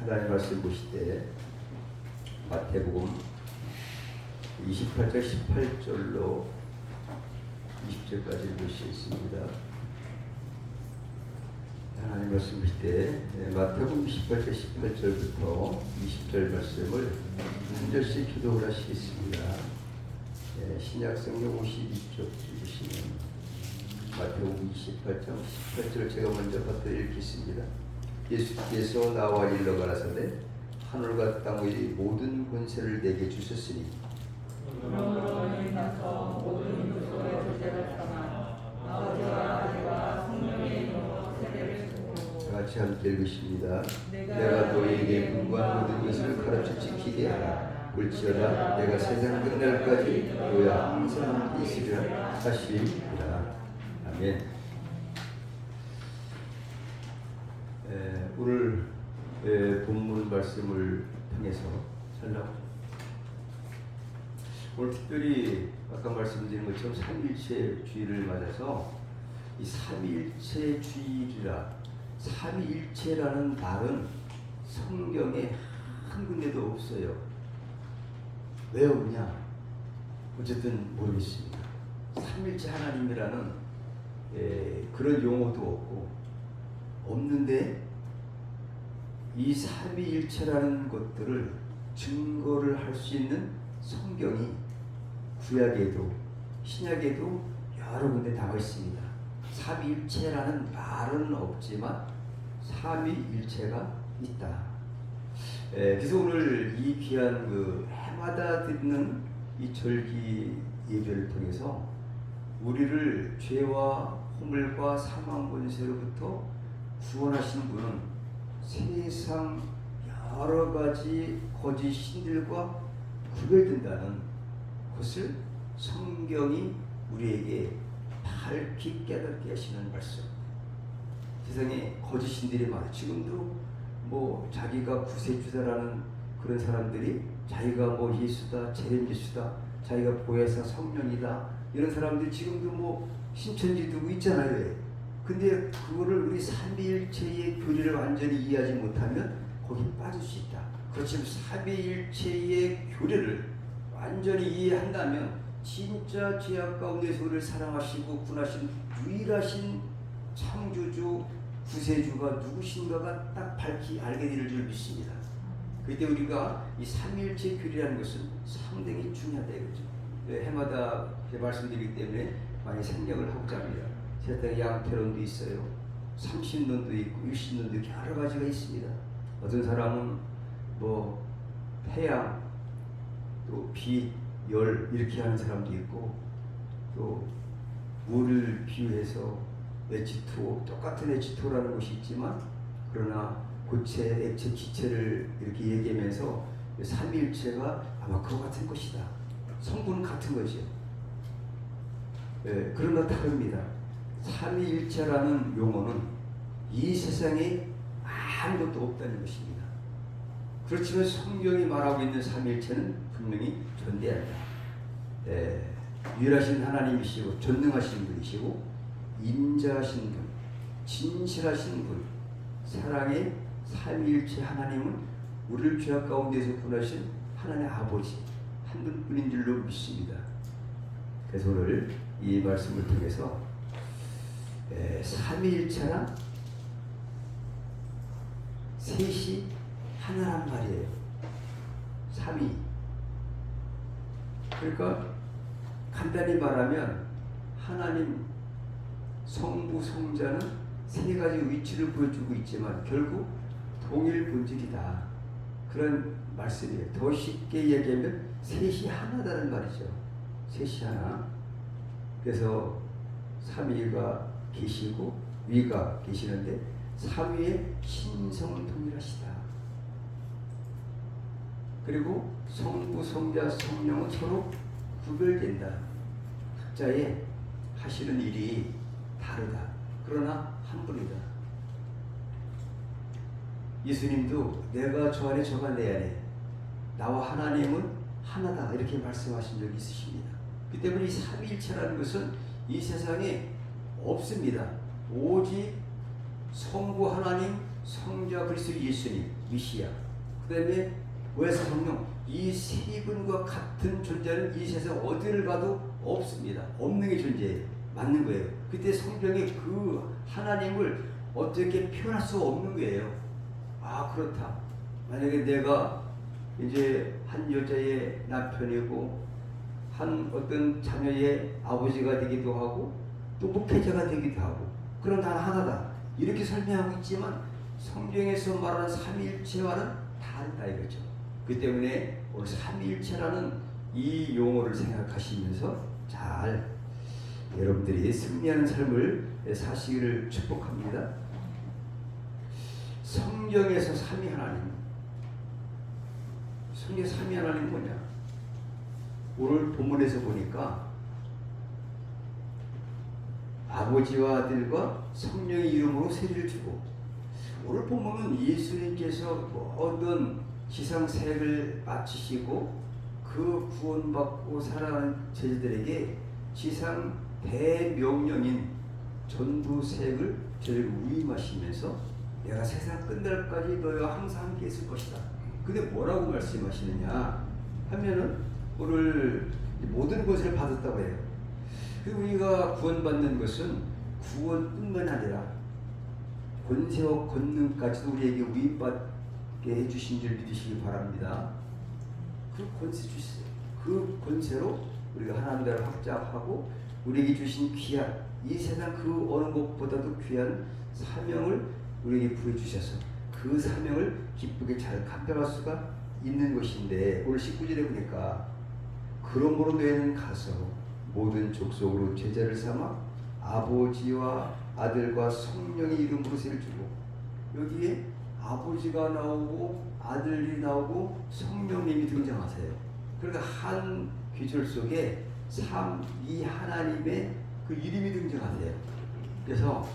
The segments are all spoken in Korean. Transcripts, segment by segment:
하나님 말씀 보실 때 마태복음 28절 18절로 20절까지 보시겠습니다. 하나님 말씀 보실 때 마태복음 28절 18절부터 20절 말씀을 한 절씩 기도를 하시겠습니다. 신약성경 52쪽 보시면 마태복음 28장 18절 제가 먼저 받들어 읽겠습니다. 예수께서 나와 일러 가라사대 하늘과 땅의 모든 권세를 내게 주셨으니 그러므로 인하서 모든 요소의 존재를 삼아 아버지와 아들과 성령의 이름으로 세례를 주고 같이 함께 읽으십니다. 내가 너희에게 분부한 모든 것을 가르쳐 지키게 하라. 볼지어다 내가 세상 끝날까지 너희와 항상 함께 있으리라 하시리라. 아멘. 오늘 본문 말씀을 통해서 오늘 특별히 아까 말씀드린 것처럼 삼위일체 주의를 맞아서 이 삼위일체 주의라 삼위일체라는 말은 성경에 한 군데도 없어요. 왜 없냐? 어쨌든 모르겠습니다. 삼위일체 하나님이라는 그런 용어도 없고 없는데 이 삼위일체라는 것들을 증거를 할 수 있는 성경이 구약에도 신약에도 여러 군데 나와 있습니다. 삼위일체라는 말은 없지만 삼위일체가 있다. 그래서 오늘 이 귀한 해마다 듣는 이 절기 예배를 통해서 우리를 죄와 허물과 사망 권세로부터 구원하신 분은 세상 여러 가지 거짓 신들과 구별된다는 것을 성경이 우리에게 밝히 깨닫게 하시는 말씀. 세상에 거짓 신들이 많아. 지금도 자기가 구세주다라는 그런 사람들이 자기가 예수다, 재림 예수다, 자기가 보혜사 성령이다 이런 사람들이 지금도 신천지 두고 있잖아요. 근데 그거를 우리 삼위일체의 교리를 완전히 이해하지 못하면 거기 빠질 수 있다. 그렇지만 삼위일체의 교리를 완전히 이해한다면 진짜 죄악 가운데서 우리를 사랑하시고 구원하신 유일하신 창조주 구세주가 누구신가가 딱 밝히 알게 될 줄 믿습니다. 그때 우리가 이 삼위일체 교리라는 것은 상당히 중요하다 이거죠. 해마다 말씀드리기 때문에 많이 생략을 하고자 합니다. 세상에 양태론도 있어요. 30논도 있고 60논도 있고 여러 가지가 있습니다. 어떤 사람은 태양, 또 빛, 열 이렇게 하는 사람도 있고 또 물을 비유해서 H2O, 똑같은 H2O라는 것이 있지만 그러나 고체, 액체, 기체를 이렇게 얘기하면서 삼위일체가 아마 그거 같은 것이다. 성분은 같은 거죠. 그러나 다릅니다. 삼위일체라는 용어는 이 세상에 아무것도 없다는 것입니다. 그렇지만 성경이 말하고 있는 삼위일체는 분명히 존재한다. 유일하신 하나님이시고 전능하신 분이시고 인자하신 분, 진실하신 분, 사랑의 삼위일체 하나님은 우리를 죄악 가운데서 구원하신 하나님의 아버지 한 분뿐인 줄로 믿습니다. 그래서 오늘 이 말씀을 통해서 삼위일체랑 셋이 하나란 말이에요. 삼위. 그러니까 간단히 말하면 하나님 성부 성자는 세 가지 위치를 보여주고 있지만 결국 동일 본질이다. 그런 말씀이에요. 더 쉽게 얘기하면 셋이 하나다는 말이죠. 셋이 하나. 그래서 삼위가 계시고 위가 계시는데 삼위의 신성은 동일하시다. 그리고 성부, 성자, 성령은 서로 구별된다. 각자의 하시는 일이 다르다. 그러나 한 분이다. 예수님도 내가 저 안에 저가 내 안에 나와 하나님은 하나다 이렇게 말씀하신 적이 있으십니다. 그 때문에 이 삼위일체라는 것은 이 세상에 없습니다. 오직 성부 하나님, 성자 그리스도 예수님 미시야, 그 다음에 보혜사 성령, 이 세 분과 같은 존재는 이 세상 어디를 가도 없습니다. 없는 게 존재예요. 맞는 거예요. 그때 성경에 그 하나님을 어떻게 표현할 수 없는 거예요. 아, 그렇다. 만약에 내가 이제 한 여자의 남편이고 한 어떤 자녀의 아버지가 되기도 하고 또 목회자가 되기도 하고, 그럼 난 하나다 이렇게 설명하고 있지만 성경에서 말하는 삼위일체와는 다르다 이거죠. 그 때문에 오늘 삼위일체라는 이 용어를 생각하시면서 잘 여러분들이 승리하는 삶을 사시기를 축복합니다. 성경에서 삼위 하나님, 성경 삼위 하나님 뭐냐? 오늘 본문에서 보니까 아버지와 아들과 성령의 이름으로 세례를 주고, 오늘 본문은 예수님께서 모든 지상 사역을 마치시고 그 구원받고 살아가는 제자들에게 지상 대명령인 전도 사역을 저를 위임하시면서 내가 세상 끝날까지 너희와 항상 함께 있을 것이다. 근데 뭐라고 말씀하시느냐 하면은 오늘 모든 것을 받았다고 해요. 그리고 우리가 구원받는 것은 구원뿐만 아니라 권세와 권능까지도 우리에게 위임받게 해주신 줄 믿으시기 바랍니다. 그 권세 주시세요. 그 권세로 우리가 하나님 나라를 확장하고 우리에게 주신 귀한, 이 세상 그 어느 것보다도 귀한 사명을 우리에게 부여주셔서 그 사명을 기쁘게 잘 감당할 수가 있는 것인데, 오늘 19절에 보니까 그러므로 너희는 가서 모든 족속으로 제자를 삼아 아버지와 아들과 성령의 이름으로 세를 주고, 여기에 아버지가 나오고 아들이 나오고 성령님이 등장하세요. 그러니까 한 귀절 속에 이 하나님의 그 이름이 등장하세요. 그래서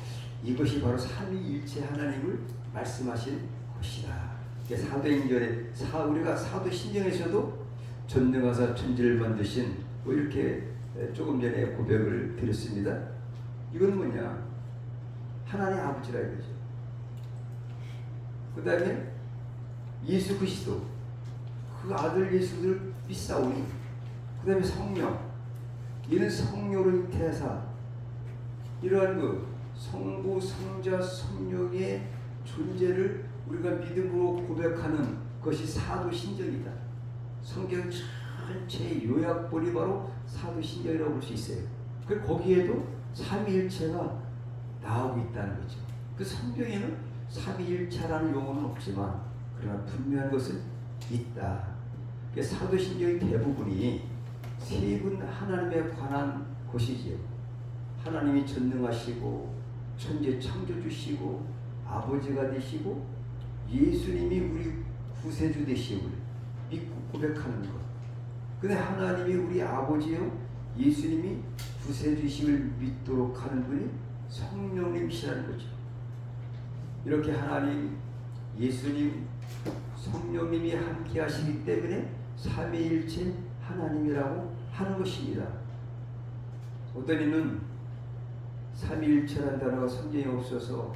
이것이 바로 삼위일체 하나님을 말씀하신 것이다. 사도행전에 우리가 사도신경에서도 전능하사 천지를 만드신 뭐 이렇게 조금 전에 고백을 드렸습니다. 이건 뭐냐? 하나님 아버지라 이거죠. 그 다음에 예수 그리스도, 그 아들 예수를 믿사오니, 그 다음에 성령, 이는 성령으로 잉태하사, 이러한 그 성부, 성자, 성령의 존재를 우리가 믿음으로 고백하는 것이 사도신경이다. 성경 전체의 요약본이 바로 사도신경이라고 볼 수 있어요. 그 거기에도 삼위일체가 나오고 있다는 거죠. 그 성경에는 삼위일체라는 용어는 없지만 그러나 분명한 것은 있다. 사도신경의 대부분이 세 분 하나님에 관한 것이지요. 하나님이 전능하시고 천재 창조주시고 아버지가 되시고 예수님이 우리 구세주 되시고 믿고 고백하는 것. 근데 하나님이 우리 아버지요, 예수님이 구세주심을 믿도록 하는 분이 성령님이시라는 거죠. 이렇게 하나님, 예수님, 성령님이 함께 하시기 때문에 삼위일체 하나님이라고 하는 것입니다. 어떤 이는 삼위일체라는 단어가 성경에 없어서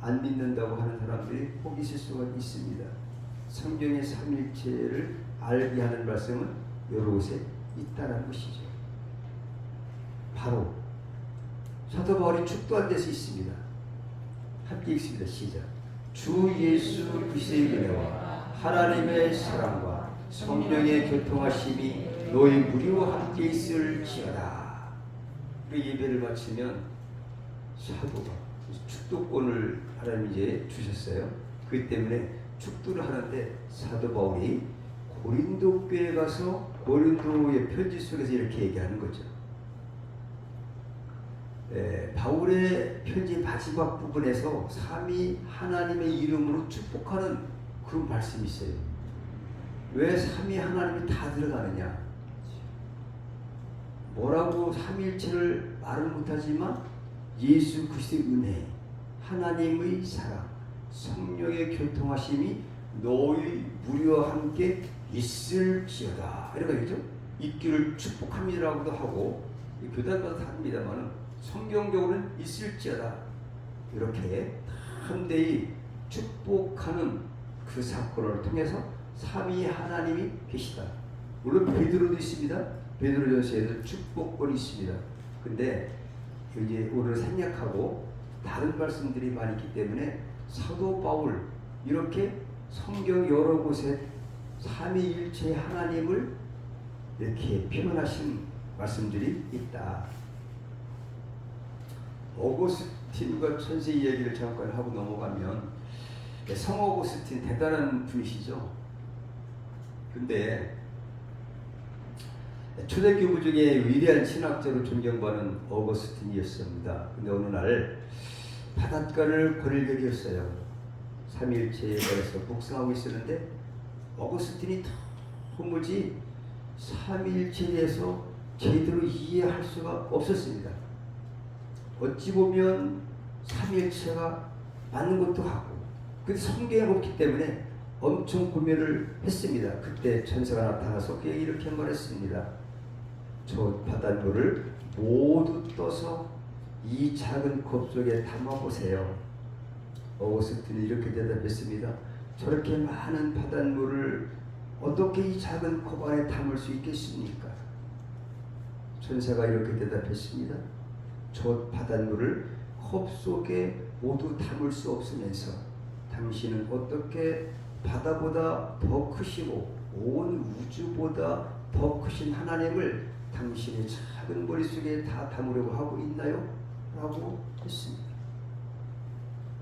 안 믿는다고 하는 사람들이 꼭 있을 수가 있습니다. 성경의 삼위일체를 알게 하는 말씀은 여러 곳에 있다는 것이죠. 바로 사도 바울이 축도한 데서 있습니다. 함께 읽습니다. 시작. 주 예수 그리스도의 은혜와 하나님의 사랑과 성령의 교통하심이 너희 무리와 함께 있을지어다. 그 예배를 마치면 사도가 축도권을 하나님이 이제 주셨어요. 그 때문에 축도를 하는데 사도 바울이 고린도 교회에 가서 고린도의 편지 속에서 이렇게 얘기하는 거죠. 바울의 편지 마지막 부분에서 삼위 하나님의 이름으로 축복하는 그런 말씀이 있어요. 왜 삼위 하나님이 다 들어가느냐? 뭐라고 삼위일체를 말을 못하지만 예수 그리스도의 은혜, 하나님의 사랑, 성령의 교통하심이 너희 무리와 함께 있을지어다. 이렇게 되죠. 있기를 축복합니다라고도 하고, 교단마다 다릅니다만 성경적으로는 있을지어다. 이렇게 담대히 축복하는 그 사건을 통해서 삼위 하나님이 계시다. 물론 베드로도 있습니다. 베드로전서에도 축복권이 있습니다. 근데 이제 오늘 생략하고 다른 말씀들이 많이 있기 때문에 사도 바울 이렇게 성경 여러 곳에 삼위일체 하나님을 이렇게 표현하신 말씀들이 있다. 어거스틴과 천세 이야기를 잠깐 하고 넘어가면 성 어거스틴 대단한 분이시죠. 근데 초대교부 중에 위대한 신학자로 존경받는 어거스틴이었습니다. 근데 어느 날 바닷가를 걸을 일이었어요. 삼위일체에 대해서 묵상하고 있었는데 어거스틴이 도무지 삼위일체에 대해서 제대로 이해할 수가 없었습니다. 어찌 보면 삼위일체가 맞는 것도 같고 근데 성경에 없기 때문에 엄청 고민을 했습니다. 그때 천사가 나타나서 그에게 이렇게 말했습니다. 저 바닷물을 모두 떠서 이 작은 컵 속에 담아보세요. 어거스틴이 이렇게 대답했습니다. 저렇게 많은 바닷물을 어떻게 이 작은 컵 안에 담을 수 있겠습니까? 천사가 이렇게 대답했습니다. 저 바닷물을 컵 속에 모두 담을 수 없으면서 당신은 어떻게 바다보다 더 크시고 온 우주보다 더 크신 하나님을 당신의 작은 머릿속에 다 담으려고 하고 있나요? 라고 했습니다.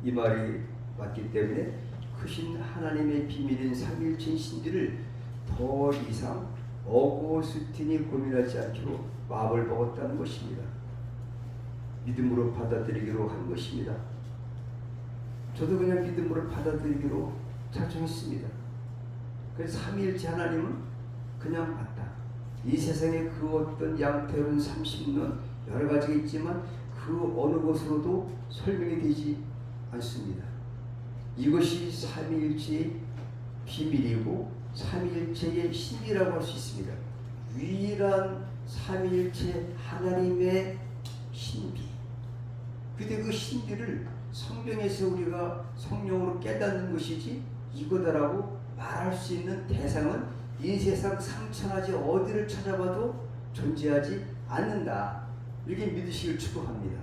이 말이 맞기 때문에 크신 하나님의 비밀인 삼위일체인 신비를 더 이상 어거스틴이 고민하지 않기로 마음을 먹었다는 것입니다. 믿음으로 받아들이기로 한 것입니다. 저도 그냥 믿음으로 받아들이기로 작정했습니다. 그래서 삼위일체 하나님은 그냥 맞다. 이 세상에 그 어떤 양태로운 30년 여러 가지가 있지만 그 어느 것으로도 설명이 되지 않습니다. 이것이 삼위일체의 비밀이고 삼위일체의 신비라고 할 수 있습니다. 유일한 삼위일체 하나님의 신비. 근데 그 신비를 성경에서 우리가 성령으로 깨닫는 것이지 이거다라고 말할 수 있는 대상은 이 세상 상천하지 어디를 찾아봐도 존재하지 않는다. 이렇게 믿으시길 축복합니다.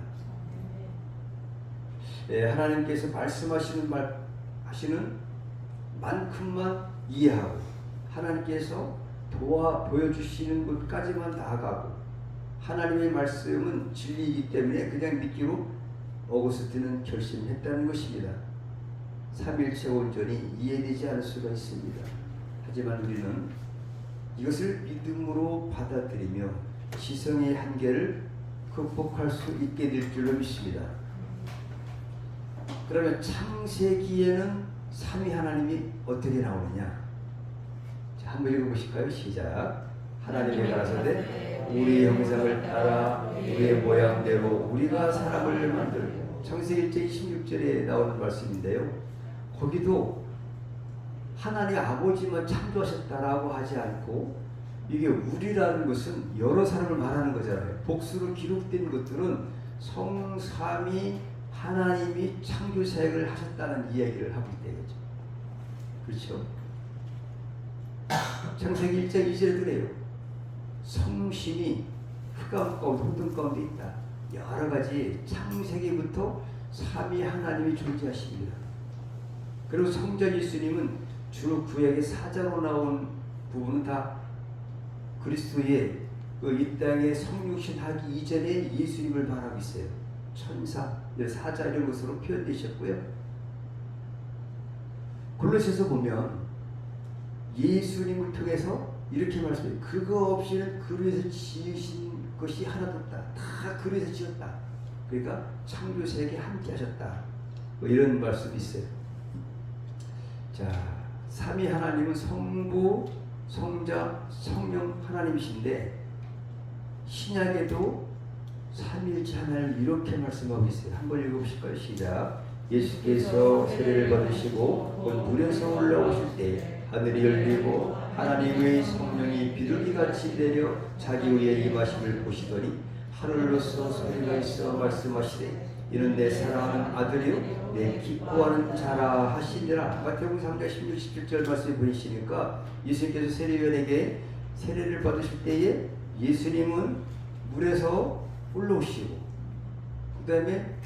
하나님께서 말씀하시는 하시는 만큼만 이해하고 하나님께서 보여주시는 곳까지만 나아가고 하나님의 말씀은 진리이기 때문에 그냥 믿기로 어거스틴은 결심했다는 것입니다. 삼위일체 온전히 이해되지 않을 수가 있습니다. 하지만 우리는 이것을 믿음으로 받아들이며 지성의 한계를 극복할 수 있게 될 줄로 믿습니다. 그러면 창세기에는 삼위 하나님이 어떻게 나오느냐? 자, 한번 읽어보실까요? 시작. 하나님의 가라사대 우리의 형상을 따라 우리의 모양대로 우리가 사람을 만들고 창세기 1장 26절에 나오는 말씀인데요. 거기도 하나님 아버지만 창조하셨다라고 하지 않고 이게 우리라는 것은 여러 사람을 말하는 거잖아요. 복수로 기록된 것들은 성삼위 하나님이 창조 사역을 하셨다는 이야기를 하고 있대요. 그렇죠? 창세기 1장 2절에 그래요. 성신이 흑암 가운데 혼돈 가운데 있다. 여러 가지 창세기부터 삼위 하나님이 존재하십니다. 그리고 성전 예수님은 주 구약의 사자로 나온 부분은 다 그리스도의 이 땅에 성육신 하기 이전에 예수님을 말하고 있어요. 천사, 사자 이런 것으로 표현되셨고요. 골로새서 보면 예수님을 통해서 이렇게 말씀해요. 그거 없이는 그로 해서 지으신 것이 하나도 없다. 다 그로 해서 지었다. 그러니까 창조세계에 함께 하셨다. 뭐 이런 말씀이 있어요. 자, 삼위 하나님은 성부, 성자, 성령 하나님이신데 신약에도 삼위일체 하나님을 이렇게 말씀하고 있어요. 한번 읽어보실까요? 시작. 예수께서 세례를 받으시고 곧 물에서 올라오실 때 하늘이 열리고 하나님의 성령이 비둘기같이 내려 자기 위에 임하심을 보시더니 하늘로서 소리가 있어 말씀하시되 이는 내 사랑하는 아들이요 내 기뻐하는 자라 하시니라. 마태복음 3장 16, 17절 말씀을 보시니까 예수님께서 세례요한에게 세례를 받으실 때에 예수님은 물에서 올라오시고 그 다음에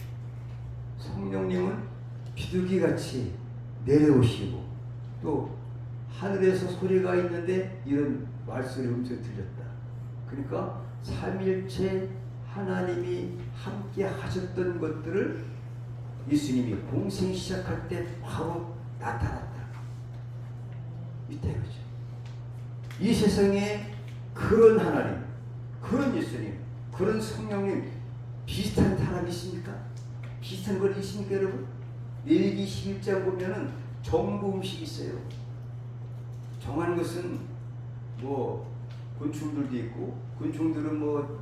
성령님은 비둘기같이 내려오시고 또 하늘에서 소리가 있는데 이런 말소리 음성이 들렸다. 그러니까 삼일체 하나님이 함께 하셨던 것들을 예수님이 공생 시작할 때 바로 나타났다. 이때 그죠. 이 세상에 그런 하나님, 그런 예수님, 그런 성령님 비슷한 사람이 있습니까? 비슷한 건 있습니까, 여러분? 레위기 11장 보면은 정부 음식이 있어요. 정한 것은 뭐 곤충들도 있고, 곤충들은 뭐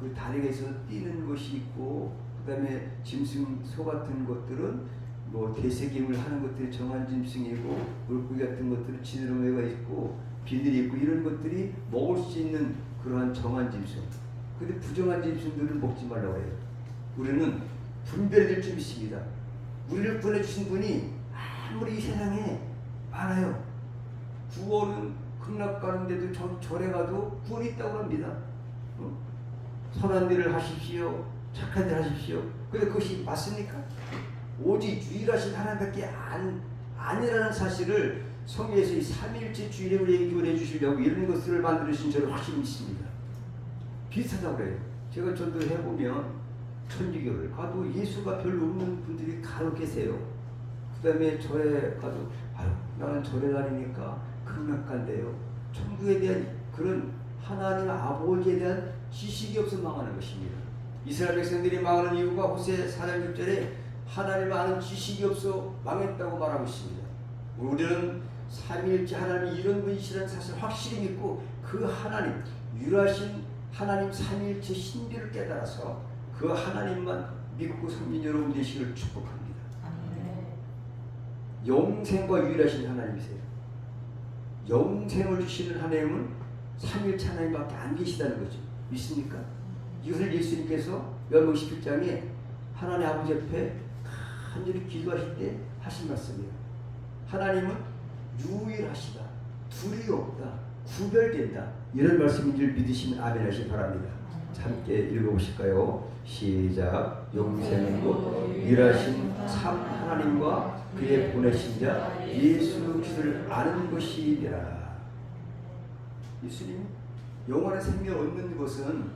그 다리가 있어서 뛰는 것이 있고, 그 다음에 짐승 소 같은 것들은 뭐 대세김을 하는 것들이 정한 짐승이고, 물고기 같은 것들은 지느러미가 있고, 비늘이 있고, 이런 것들이 먹을 수 있는 그러한 정한 짐승. 근데 부정한 짐승들을 먹지 말라고 해요. 우리는 분별될 줄 있습니다. 우리를 보내주신 분이 아무리 이 세상에 많아요. 구원은 극락 가는데도 절에 가도 구원이 있다고 합니다. 선한 일을 하십시오. 착한 일 하십시오. 근데 그것이 맞습니까? 오직 유일하신 하나님밖에 아니라는 사실을 성경에서 이 삼일째 주일에 우리에게 교훈해 주시려고 이런 것들을 만들으신 저를 확실히 믿습니다. 비슷하다고 그래요. 제가 전도 해보면 천주교를 가도 예수가 별로 없는 분들이 간혹 계세요. 그 다음에 절에 가도 나는 절에 다니니까 극락 간대요. 천국에 대한 그런 하나님 아버지에 대한 지식이 없어 망하는 것입니다. 이스라엘 백성들이 망하는 이유가 호세 4장 6절에 하나님을 아는 지식이 없어 망했다고 말하고 있습니다. 우리는 삼위일체 하나님이 이런 분이시라는 사실을 확실히 믿고 그 하나님, 유일하신 하나님 삼위일체 신비를 깨달아서 그 하나님만 믿고 섬긴 여러분 되시기를 축복합니다. 영생과 유일하신 하나님이세요. 영생을 주시는 하나님은 삼위일체 하나님밖에 안 계시다는 거죠. 믿습니까? 이것을 예수님께서 요한복음 17장에 하나님 아버지 옆에 간절히 기도하실 때 하신 말씀이에요. 하나님은 유일하시다. 둘이 없다. 구별된다. 이런 말씀인 줄 믿으시면 아멘 하시기 바랍니다. 함께 읽어보실까요? 시작. 영생은 곧 유일하신 참 하나님과 그의 보내신 자 예수 그리스도를 아는 것이니라. 예수님 영원한 생명을 얻는 것은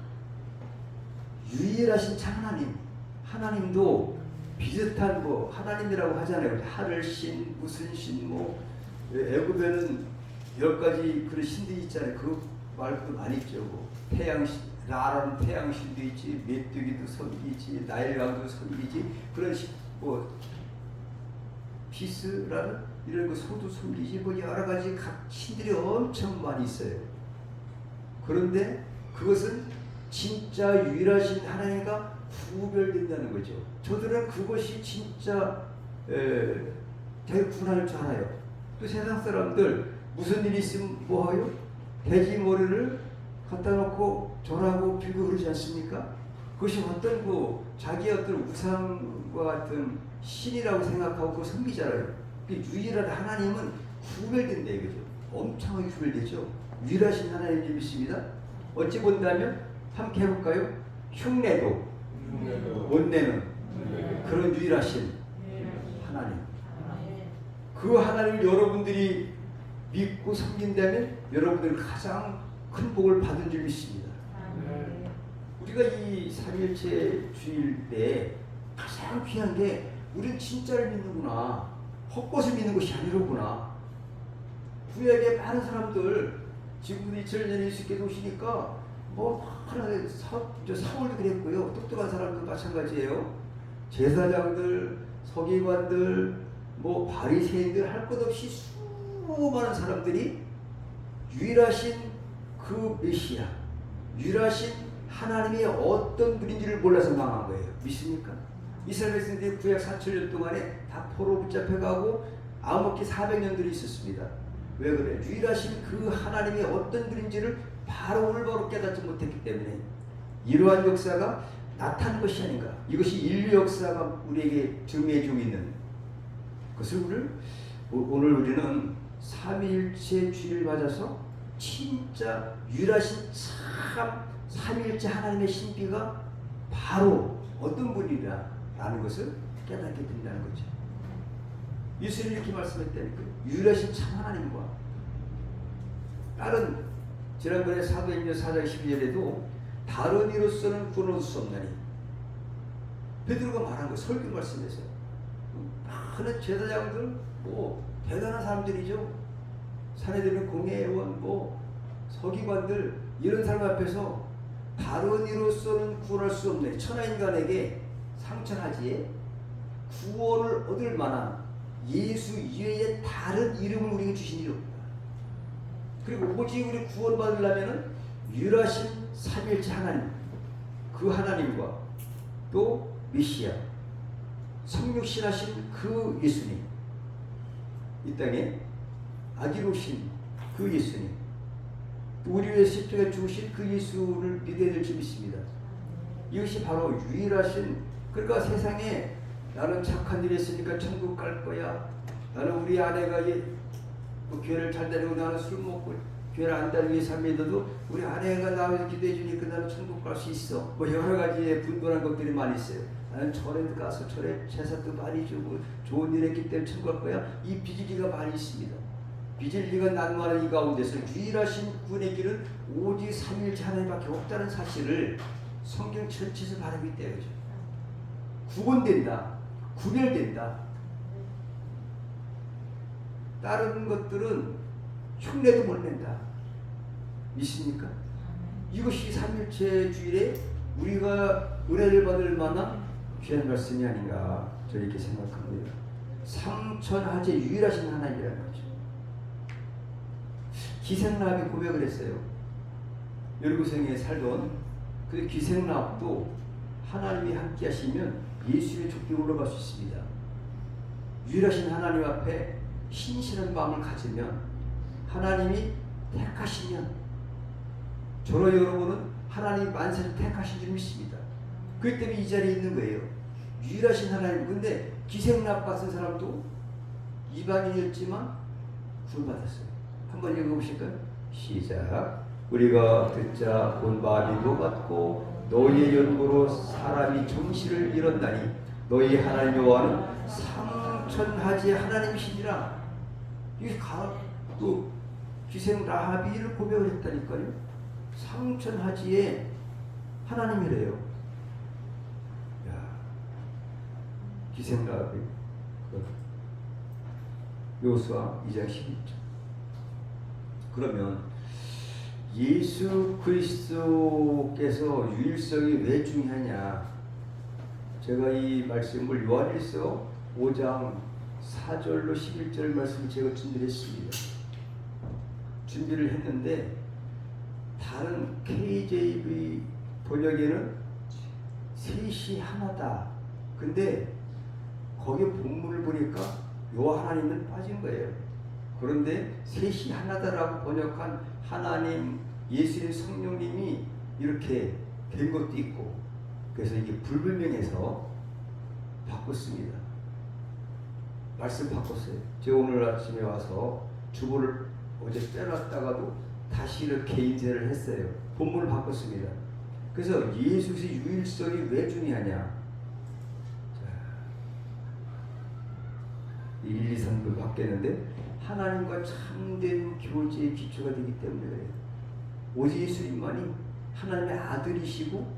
유일하신 참 하나님, 하나님도 비슷한 뭐 하나님이라고 하잖아요. 하늘 신, 무슨 신, 뭐 애굽에는 10가지 그런 신들이 있잖아요. 그 말도 많이 있죠. 뭐 태양신, 라라는 태양신도 있지, 메뚜기도 섬기지, 나일강도 섬기지, 그런 뭐 비스라는 이런 거 소도 섬기지, 뭐 여러 가지 각 신들이 엄청 많이 있어요. 그런데 그것은 진짜 유일하신 하나님과 구별된다는 거죠. 저들은 그것이 진짜 대구분할 줄 알아요. 또 세상 사람들 무슨 일이 있으면 뭐하요? 돼지 머리를 갖다 놓고 절하고 빌고 그러지 않습니까? 그것이 어떤 자기의 어떤 우상과 같은 신이라고 생각하고 그걸 섬기잖아요. 유일한 하나님은 구별된다 이거죠. 엄청나게 구별되죠. 유일하신 하나님을 믿습니다. 어찌 본다면 함께 해볼까요? 흉내도 못 내는 그런 유일하신 하나님. 그 하나님을 여러분들이 믿고 섬긴다면 여러분들은 가장 큰 복을 받은 줄 믿습니다. 우리가 이 삼일체 주일 때 가장 귀한 게 우리는 진짜를 믿는구나. 헛것을 믿는 것이 아니로구나. 구약의 많은 사람들 지금 2000년 전에 예수께서 오시니까 뭐 사울도 그랬고요. 똑똑한 사람도 마찬가지예요. 제사장들, 서기관들, 뭐 바리새인들 할 것 없이 수많은 사람들이 유일하신 그 메시아, 유일하신 하나님이 어떤 분인지를 몰라서 망한 거예요. 믿습니까? 이스라엘 백성들이 구약 4000년 동안에 다 포로 붙잡혀가고 암흑기 400년들이 있었습니다. 왜 그래? 유일하신 그 하나님이 어떤 분인지를 바로 올바로 깨닫지 못했기 때문에 이러한 역사가 나타난 것이 아닌가. 이것이 인류 역사가 우리에게 증명해주고 있는 것을 오늘 우리는 삼위일체 주일을 맞아서 진짜 유일하신 참 삼위일체 하나님의 신비가 바로 어떤 분이라는 것을 깨닫게 된다는 거죠. 예수님이 이렇게 말씀했다니까. 유일하신 참 하나님과 다른 지난번에 사도행전 4장 12절에도 다른 이로서는 구원 얻을 수 없나니 베드로가 말한 거 설교 말씀에서 많은 제사장들 대단한 사람들이죠. 사내들은 공회의원 서기관들 이런 사람 앞에서 다른 이로서는 구원할 수 없는 천하인간에게 상처하지에 구원을 얻을 만한 예수 이외에 다른 이름을 우리에게 주신 일이 없다. 그리고 오직 우리 구원받으려면 유일하신 삼위일체 하나님, 그 하나님과 또 메시아 성육신하신 그 예수님, 이 땅에 아기로 오신 그 예수님, 우리 위해 십자가에 죽으신 그 예수를 믿어야 될 줄 믿습니다. 이것이 바로 유일하신, 그러니까 세상에 나는 착한 일 했으니까 천국 갈 거야, 나는 우리 아내가 교회를 잘 다니고 나는 술 먹고 교회를 안 다니기 위해서 믿어도 우리 아내가 나와서 기도해 주니까 나는 천국 갈 수 있어, 여러 가지의 분분한 것들이 많이 있어요. 나는 절에 가서 절에 제사도 많이 주고 좋은 일 했기 때문에 천국 갈 거야. 이 비질리가 많이 있습니다. 비질리가 난무하는 이 가운데서 유일하신 구원의 길은 오직 삼위일체 하나님밖에 없다는 사실을 성경 전체에서 말하고 있다 이거죠. 구원된다, 구별된다. 다른 것들은 흉내도 못 낸다. 믿습니까? 이것이 삼위일체 주일에 우리가 은혜를 받을 만한 귀한 말씀이 아닌가 저는 이렇게 생각합니다. 삼천하제 유일하신 하나님이라는 거죠. 기생라합이 고백을 했어요. 열구성에 살던 그 기생라합도 하나님이 함께 하시면 예수의 족속에 올라갈 수 있습니다. 유일하신 하나님 앞에 신실한 마음을 가지면, 하나님이 택하시면, 저로 여러분은 하나님 만세를 택하신 줄 믿습니다. 그렇기 때문에 이 자리에 있는 거예요. 유일하신 하나님. 근데 기생라합 같은 사람도 이방인이었지만 구원받았어요. 한번 읽어보실까요? 시작. 우리가 듣자 본 바비도 같고 너희의 연고로 사람이 정신을 잃었나니 너희 하나님 여호와는 삼천하지의 하나님이시니라. 이게 또 기생라합이를 고백을 했다니까요. 삼천하지의 하나님이래요. 야, 기생라합이 여호수아 2장 12절. 그러면 예수 그리스도께서 유일성이 왜 중요하냐? 제가 이 말씀을 요한일서 5장 4절로 11절 말씀을 제가 준비를 했습니다. 준비를 했는데 다른 KJV 번역에는 셋이 하나다. 근데 거기 본문을 보니까 요 하나님은 빠진 거예요. 그런데 셋이 하나다라고 번역한 하나님, 예수님, 성령님이 이렇게 된 것도 있고, 그래서 이게 불분명해서 바꿨습니다. 말씀 바꿨어요. 제가 오늘 아침에 와서 주보를 어제 빼놨다가도 다시 이렇게 인쇄를 했어요. 본문을 바꿨습니다. 그래서 예수의 유일성이 왜 중요하냐? 1, 2, 3도 바뀌었는데 하나님과 참된 교제의 기초가 되기 때문에 그래요. 오직 예수님만이 하나님의 아들이시고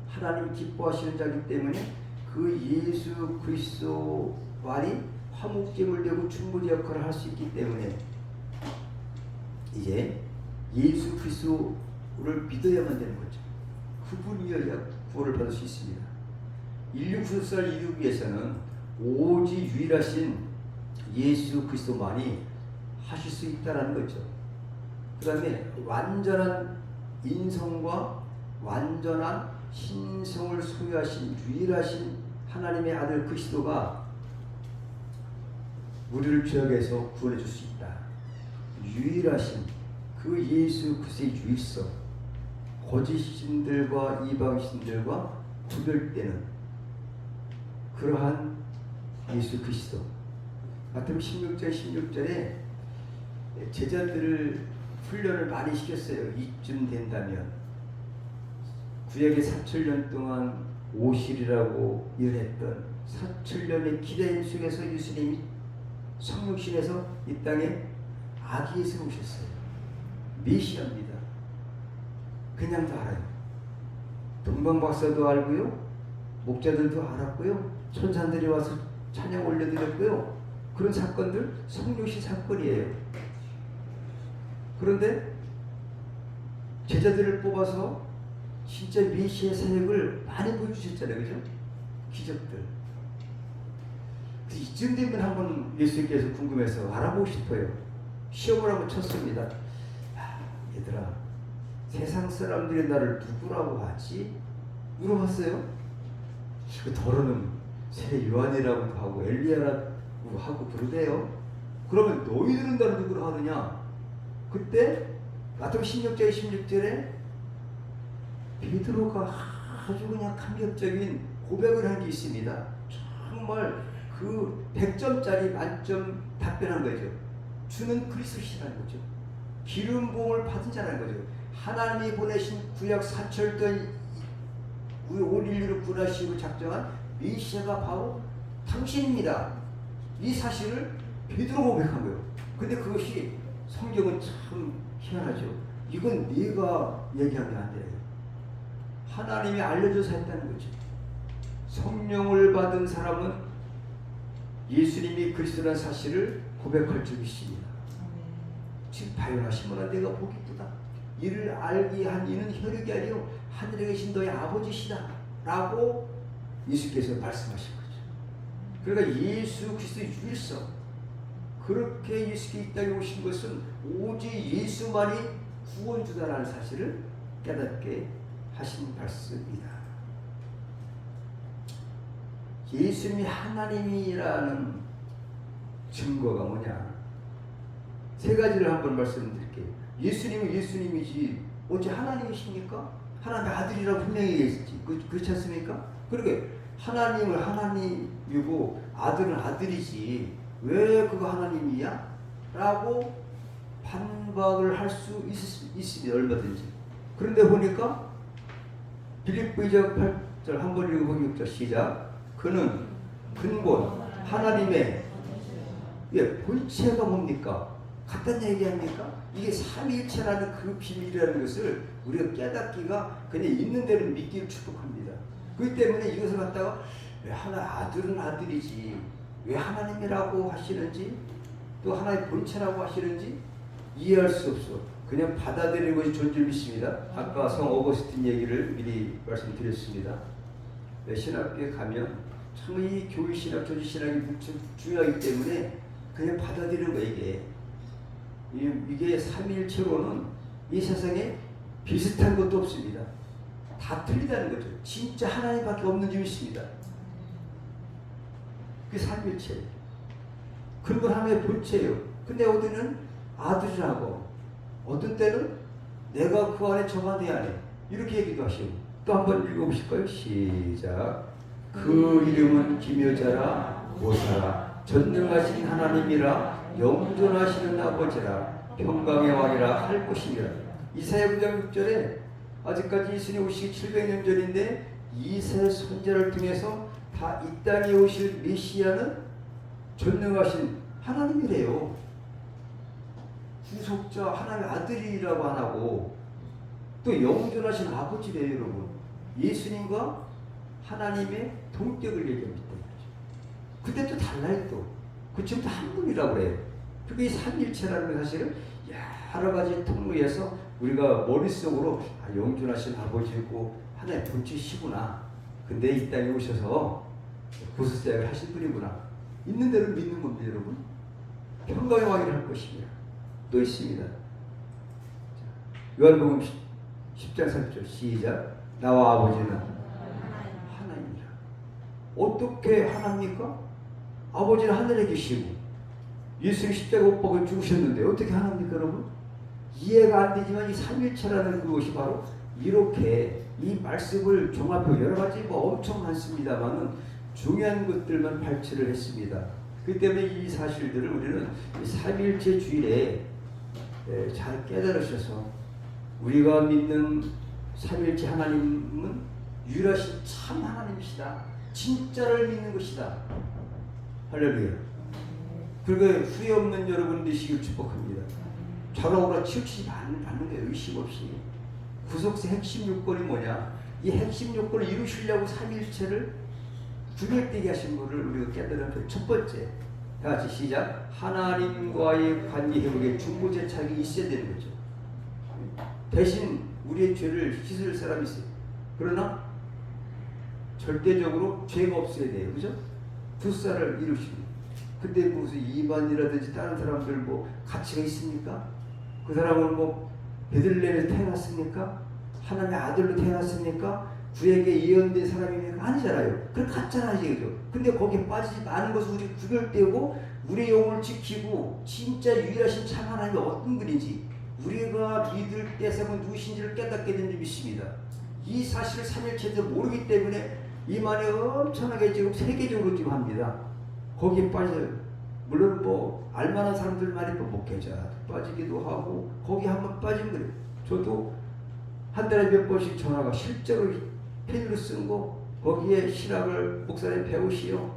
하나님 기뻐하시는 자이기 때문에 그 예수 그리스도만이 화목제물 되고 중보자 역할을 할 수 있기 때문에 이제 예수 그리스도를 믿어야만 되는 거죠. 그분이어야 구원을 받을 수 있습니다. 인류 구속사를 이루기 위해서는 오직 유일하신 예수 그리스도만이 하실 수 있다는 거죠. 그 다음에 완전한 인성과 완전한 신성을 소유하신 유일하신 하나님의 아들 그리스도가 우리를 죄악에서 구원해 줄 수 있다. 유일하신 그 예수 그리스도의 유일성, 거짓 신들과 이방 신들과 구별되는 그러한 예수 그리스도. 마태복음 16장 16절에 제자들을 훈련을 많이 시켰어요. 이쯤 된다면 구약의 4,000년 동안 오실이라고 일했던 4,000년의 기다림 속에서 예수님이 성육신에서 이 땅에 아기에서 오셨어요. 메시아입니다. 그냥도 알아요. 동방박사도 알고요, 목자들도 알았고요, 천사들이 와서 찬양 올려드렸고요. 그런 사건들 성육신 사건이에요. 그런데 제자들을 뽑아서 진짜 메시아 사역을 많이 보여주셨잖아요. 그죠? 기적들. 이쯤 되면 한번 예수님께서 궁금해서 알아보고 싶어요. 시험을 한번 쳤습니다. 얘들아, 세상 사람들이 나를 누구라고 하지? 물어봤어요. 그 더러는 새 요한이라고도 하고 엘리야라고 하고 그러대요. 그러면 너희들은 나를 누구로 하느냐? 그때 마태복음 16장 16절에 베드로가 아주 그냥 감격적인 고백을 한 게 있습니다. 정말 그 100점짜리 만점 답변한 거죠. 주는 그리스도시라는 거죠. 기름 부음을 받은 자라는 거죠. 하나님이 보내신 구약 사철던 온 인류를 구원하시고 작정한 메시아가 바로 당신입니다. 이 사실을 베드로 고백한 거예요. 근데 그것이 성경은 참 희한하죠. 이건 네가 얘기한 게 아니에요. 하나님이 알려줘서 했다는 거죠. 성령을 받은 사람은 예수님이 그리스도라는 사실을 고백할 줄 믿습니다. 지금 바요나시모나 내가 보기 이쁘다. 이를 알게 한 이는 혈육이 아니요 하늘에 계신 너의 아버지시다 라고 예수께서 말씀하신 거죠. 그러니까 예수 그리스도의 유일성, 그렇게 예수께서 이 땅에 오신 것은 오직 예수만이 구원주다라는 사실을 깨닫게 하신 말씀입니다. 예수님이 하나님이라는 증거가 뭐냐? 세 가지를 한번 말씀드릴게요. 예수님은 예수님이지 어째 하나님이십니까? 하나님의 아들이라고 분명히 얘기했지. 그렇지 않습니까? 그러게 하나님을 하나님이고 아들은 아들이지 왜 그거 하나님이야? 라고 반박을 할 수 있습니다. 얼마든지. 그런데 보니까 빌립보 2장 8절 한번 읽어보기 6절 시작. 그는 근본 하나님의 본체가 뭡니까? 같은 얘기합니까? 이게 삼위일체라는 그 비밀이라는 것을 우리가 깨닫기가 그냥 있는 대로 믿기를 축복합니다. 그렇기 때문에 이것을 갖다가 왜 아들은 아들이지 왜 하나님이라고 하시는지 또 하나의 본체라고 하시는지 이해할 수 없어. 그냥 받아들이는 것이 존재를 믿습니다. 아까 성 어거스틴 얘기를 미리 말씀드렸습니다. 신학교에 가면 참 이 교회신학, 조지신학이 무척 중요하기 때문에 그냥 받아들이는 거예요. 이게 삼위일체로는 이 세상에 비슷한 것도 없습니다. 다 틀리다는 거죠. 진짜 하나님밖에 없는 줄 믿습니다. 그게 삼위일체. 근본 하나의 본체예요. 근데 어디는 아들이라고, 어떤 때는 내가 그 안에 저가 내 안에 이렇게 얘기도 하시고. 또 한번 읽어보실까요? 시작. 그 이름은 기묘자라 모사라 전능하신 하나님이라 영존하시는 아버지라 평강의 왕이라 할 것이니라. 이사야 9장 6절에 아직까지 예수님 오시기 700년 전인데 이세 선지자를 통해서 다 이 땅에 오실 메시아는 전능하신 하나님이래요. 구속자 하나님의 아들이라고 안 하고 또 영존하신 아버지래요. 여러분, 예수님과 하나님의 동격을 얘기합니다. 근데 또 달라요. 또 그쯤도 한 분이라고 그래요. 그게 삼일체라는 사실은 여러 가지 통로에서 우리가 머릿속으로 영존하신 아버지고 하나의 본체시구나. 근데 이 땅에 오셔서 구속사역을 하실 분이구나. 있는 대로 믿는 겁니다. 여러분. 평강의 왕이라 할 것입니다. 또 있습니다. 요한복음 10장 3절 시작. 나와 아버지는 하나님이라. 어떻게 하나입니까? 아버지는 하늘에 계시고 예수님 십자가 못 박아 죽으셨는데 어떻게 하나입니까? 여러분? 이해가 안 되지만 이 삼일체라는 그것이 바로 이렇게 이 말씀을 종합해 여러 가지 뭐 엄청 많습니다만은 중요한 것들만 발췌를 했습니다. 그 때문에 이 사실들을 우리는 삼일체 주일에 잘 깨달으셔서 우리가 믿는 삼일체 하나님은 유일하신 참 하나님이시다. 진짜를 믿는 것이다. 할렐루야. 그러니까 후회 없는 여러분 되시길 축복합니다. 좌로우로 치우치지 않는 거예요. 의심 없이. 구속세 핵심 요건이 뭐냐? 이 핵심 요건을 이루시려고 삼일체를 구별되게 하신 것을 우리가 깨달은 첫 번째. 다 같이 시작. 하나님과의 관계 회복에 중보제착이 있어야 되는 거죠. 대신 우리의 죄를 씻을 사람이 있어요. 그러나 절대적으로 죄가 없어야 돼요. 그죠? 두살을 이루십니다. 근데 무슨 이반이라든지 다른 사람들 뭐 가치가 있습니까? 그 사람은 뭐 베들레헴에서 태어났습니까? 하나님의 아들로 태어났습니까? 구에게 예언된 사람이면 아니잖아요. 그래 같잖아요, 그죠? 근데 거기에 빠지지 않은 것을 우리 구별되고 우리의 영혼을 지키고 진짜 유일하신 참 하나님이 어떤 분인지 우리가 믿을 때성은 누구신지를 깨닫게 된 줄 믿습니다. 이 사실을 삼일체에서 모르기 때문에 이만에 엄청나게 지금 세계적으로 지금 합니다. 거기에 빠져요. 물론 뭐 알만한 사람들만이 또 목회자 빠지기도 하고 거기 한번 빠진 거예요. 저도 한 달에 몇 번씩 전화가 실제로 펜으로 쓴 거 거기에 신학을 목사님 배우시오.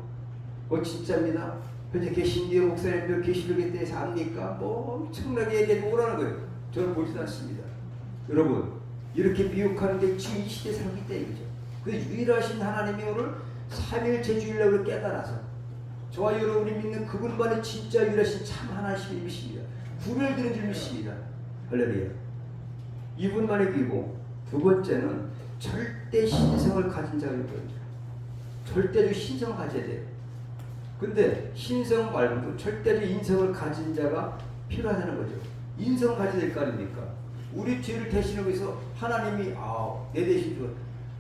그거 진짜입니다. 현재 계신디에 목사님들 계시록에 대해서 압니까? 뭐 엄청나게 얘기해 오라는 거예요. 저는 보지도 않습니다. 여러분 이렇게 미혹하는 게 지금 이 시대에 살고 있다 이거죠. 그 유일하신 하나님이 오늘 삼일체 주일날을 깨달아서 저와 여러분이 믿는 그분만이 진짜 유일하신 참 하나님이 믿습니다. 구별되는 줄 믿습니다. 할렐루야. 이분만의 길이고 두 번째는 절대 신성을 가진 자가 있거든요. 절대적 신성을 가져야 돼요. 근데 신성 말고도 절대적 인성을 가진 자가 필요하다는 거죠. 인성을 가져야 될 거 아닙니까? 우리 죄를 대신하기 위해서 하나님이 내 대신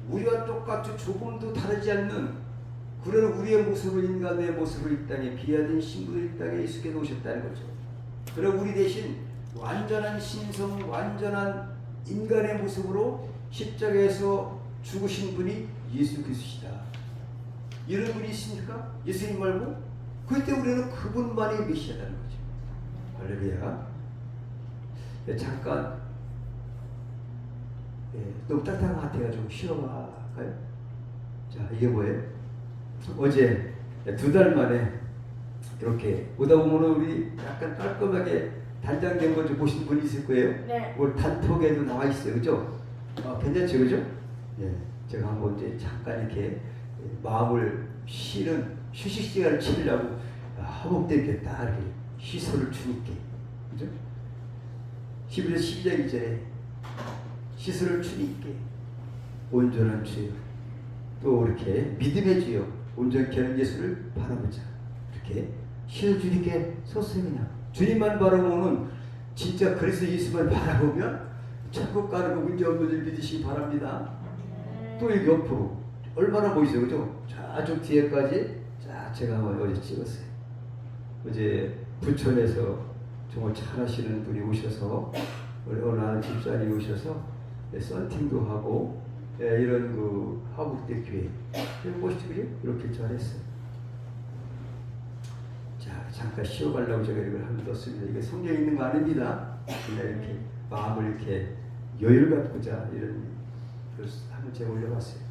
우리와 똑같이 조금도 다르지 않는 그런 우리의 모습을 인간의 모습을 이 땅에 비하된 신부를 이 땅에 예수께서 오셨다는 거죠. 그럼 우리 대신 완전한 신성, 완전한 인간의 모습으로 십자가에서 죽으신 분이 예수 그리스도시다. 이런 분이 있습니까? 예수님 말고? 그때 우리는 그분만이 메시아라는 거죠. 할렐루야. 잠깐 너무 따뜻한 것 같아가지고 쉬어갈까요? 자, 이게 뭐예요? 어제 2달 만에 이렇게 오다 보면 우리 약간 깔끔하게 단장된 거 좀 보신 분이 있을 거예요. 네. 오늘 단톡에도 나와 있어요, 그죠? 괜찮죠, 그죠? 예, 제가 한번 이제 잠깐 이렇게 마음을 쉬는 휴식 시간을 치려고 허벅대 이렇게 딱 이렇게 시소를 주니까, 그죠? 11절 12절 이제 시소를 주니까 온전한 주여, 또 이렇게 믿음의 주여, 온전케 하는 예수를 바라보자. 이렇게 시소 주니까 섰어요. 그냥 주님만 바라보면 진짜 그리스도 예수만 바라보면 천국 가는 거 문제 없는 줄 믿으시기 바랍니다. 또 이 옆으로 얼마나 멋있어요, 그죠? 저쪽 뒤에까지 자 제가 어제 찍었어요. 어제 부천에서 정말 잘하시는 분이 오셔서 어느 한 집사님이 오셔서 썬팅도 하고 이런 그 하북대 교회 멋있죠, 그죠? 이렇게 잘했어요. 자, 잠깐 쉬어가려고 제가 이걸 한번 넣었습니다. 이게 성경에 있는 거 아닙니다. 그냥 이렇게 마음을 이렇게 여유를 갖고자 이런 걸 한번 제가 올려봤어요.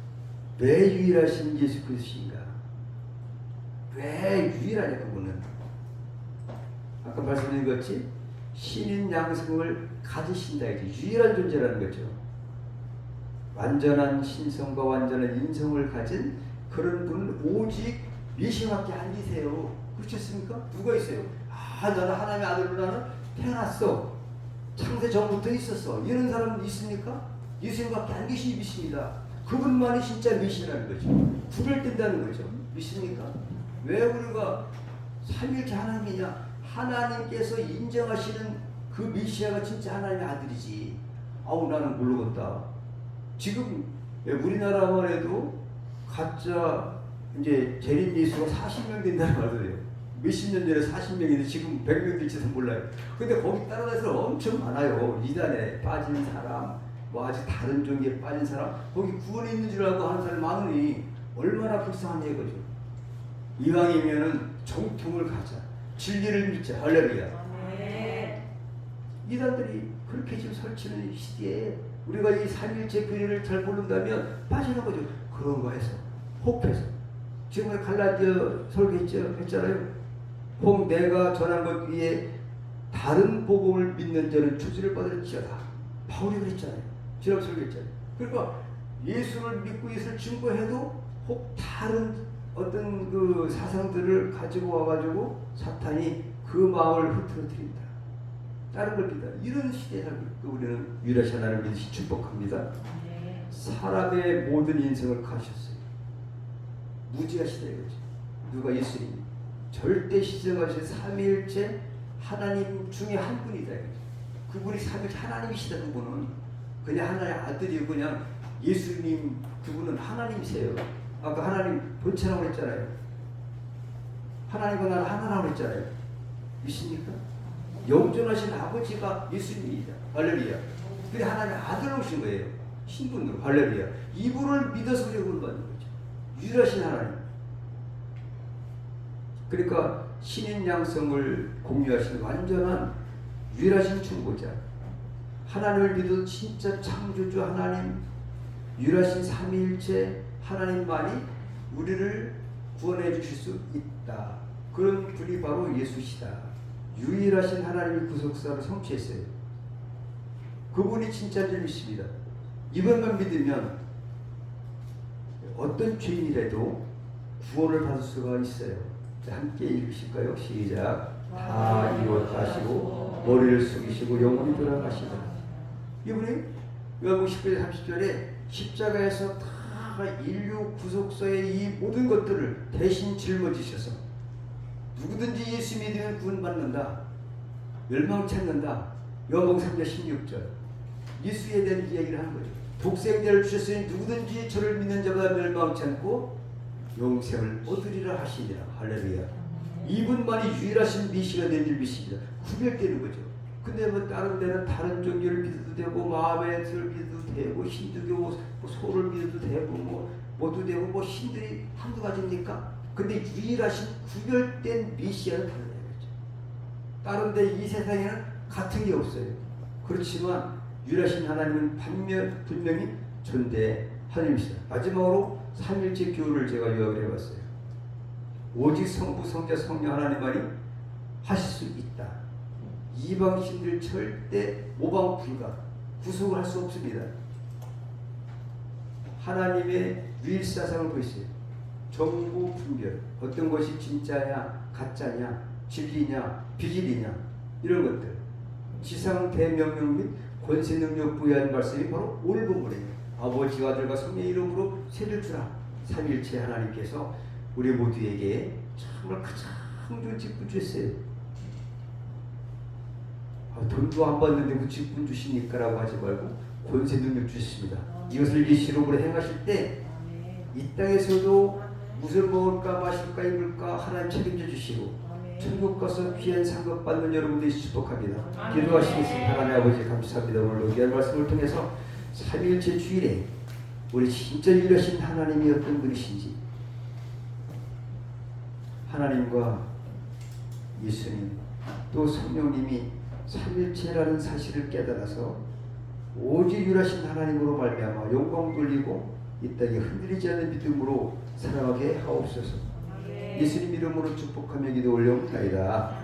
왜 유일하신 예수 그리스도인가? 왜 유일하냐 그분은? 아까 말씀드린 것 같이 신인 양성을 가지신다 이제 유일한 존재라는 거죠. 완전한 신성과 완전한 인성을 가진 그런 분은 오직 메시아밖에 안 계세요. 그렇지 않습니까? 누가 있어요? 나는 하나님의 아들로 나는 태어났어. 창세 전부터 있었어. 이런 사람 있습니까? 예수님밖에 안 계시니 믿습니다. 그분만이 진짜 메시아라는 거죠. 구별된다는 거죠. 믿습니까? 왜 우리가 삼일째 하나님이냐? 하나님께서 인정하시는 그 메시아가 진짜 하나님의 아들이지. 나는 모르겠다. 지금 우리나라만 해도 가짜 이제 재림 예수가 40명 된다는 말이에요. 몇십 년 전에 40명인데 지금 100명 될지도 몰라요. 근데 거기 따라다니서 엄청 많아요. 이단에 빠진 사람, 뭐 아직 다른 종교에 빠진 사람, 거기 구원에 있는 줄 알고 하는 사람이 많으니 얼마나 불쌍한 얘기죠. 이왕이면은 정통을 가자, 진리를 믿자. 할렐루야. 이단들이 그렇게 지금 설치는 시대에 우리가 이 삼일체 교리를 잘 모른다면 빠지는 거죠. 그런 거 해서 혹해서 지금 갈라디아 설교했잖아요. 혹 내가 전한 것 위에 다른 복음을 믿는 자는 저주를 받을지어다. 바울이 그랬잖아요. 지난 설교했잖아요. 그러니까 예수를 믿고 예수를 증거해도 혹 다른 어떤 그 사상들을 가지고 와가지고 사탄이 그 마음을 흐트러뜨린다. 다른 걸 믿다. 이런 시대에 살고 있고 우리는 유일하신 하나님을 믿으시 축복합니다. 사람의 모든 인생을 가셨어요. 무지하 시대였죠. 누가 예수님 절대 시정하신 삼위일체 하나님 중에 한 분이다. 그분이 삼위일체 하나님이시다. 그분은 그냥 하나님의 아들이고 그냥 예수님 그분은 하나님이세요. 아까 하나님 본체라고 했잖아요. 하나님과 나는 하나라고 했잖아요. 믿습니까? 영존하신 아버지가 예수님이다. 할렐루야. 그게 하나님의 아들로 오신 거예요. 신분으로. 할렐루야. 이분을 믿어서 우리가 구원받는 거죠. 유일하신 하나님. 그러니까 신인 양성을 공유하신 완전한 유일하신 중보자. 하나님을 믿어 진짜 창조주 하나님, 유일하신 삼위일체 하나님만이 우리를 구원해 주실 수 있다. 그런 분이 바로 예수시다. 유일하신 하나님의 구속사를 성취했어요. 그분이 진짜인 줄 믿습니다. 이것만 믿으면 어떤 죄인이라도 구원을 받을 수가 있어요. 함께 읽으실까요? 시작. 다 이루었다시고 머리를 숙이시고 영원히 돌아가시다. 이분이 요한복음 10절 30절에 십자가에서 다 인류 구속사의 이 모든 것들을 대신 짊어지셔서 누구든지 예수 믿으면 구원받는다. 멸망치 않는다. 요한복음 3장 16절. 예수에 대한 이야기를 하는 거죠. 독생자를 주셨으니 누구든지 저를 믿는 자마다 멸망치 않고 영생을 얻으리라 하시니라. 할렐루야. 이분만이 유일하신 미시가 된 줄 믿습니다. 구별되는 거죠. 근데 뭐 다른 데는 다른 종교를 믿어도 되고 마음의 틀을 믿어도 되고 힌두교 뭐 소를 믿어도 되고 뭐도 되고 뭐 신들이 한두 가지입니까? 근데 유일하신 구별된 미시아는 다르다 이거죠. 다른 데 이 세상에는 같은 게 없어요. 그렇지만 유일하신 하나님은 분명히 존재하님이시다. 마지막으로 삼일체 교훈을 제가 요약을 해봤어요. 오직 성부, 성자, 성령 하나님만이 하실 수 있다. 이방신들 절대 모방 불가, 구속을 할 수 없습니다. 하나님의 유일사상을 보이세요. 정보 분별, 어떤 것이 진짜냐, 가짜냐, 진리냐, 비진리냐 이런 것들. 지상 대명령 및 권세 능력 부여한 말씀이 바로 오늘 본문이에요. 아버지와 아들과 성령의 이름으로 세를 주라. 삼일체 하나님께서 우리 모두에게 정말 가장 좋은 직분 주셨어요. 돈도 안 받는데 그 직분 주시니까 라고 하지 말고 권세 능력 주셨습니다. 이것을 예시록으로 행하실 때 이 땅에서도 무슨 먹을까 마실까 입을까 하나님 책임져 주시고 천국 가서 귀한 상급 받는 여러분들이 축복합니다. 기도하시겠습니다. 하나님 아버지 감사합니다. 오늘 귀한 말씀을 통해서 삼일체 주일에 우리 진짜 유일하신 하나님이 어떤 분이신지 하나님과 예수님 또 성령님이 삼일체라는 사실을 깨달아서 오직 유일하신 하나님으로 말미암아 영광 돌리고 이 땅에 흔들리지 않는 믿음으로 살아가게 하옵소서. 예수님 이름으로 축복하며 기도 올려옵나이다.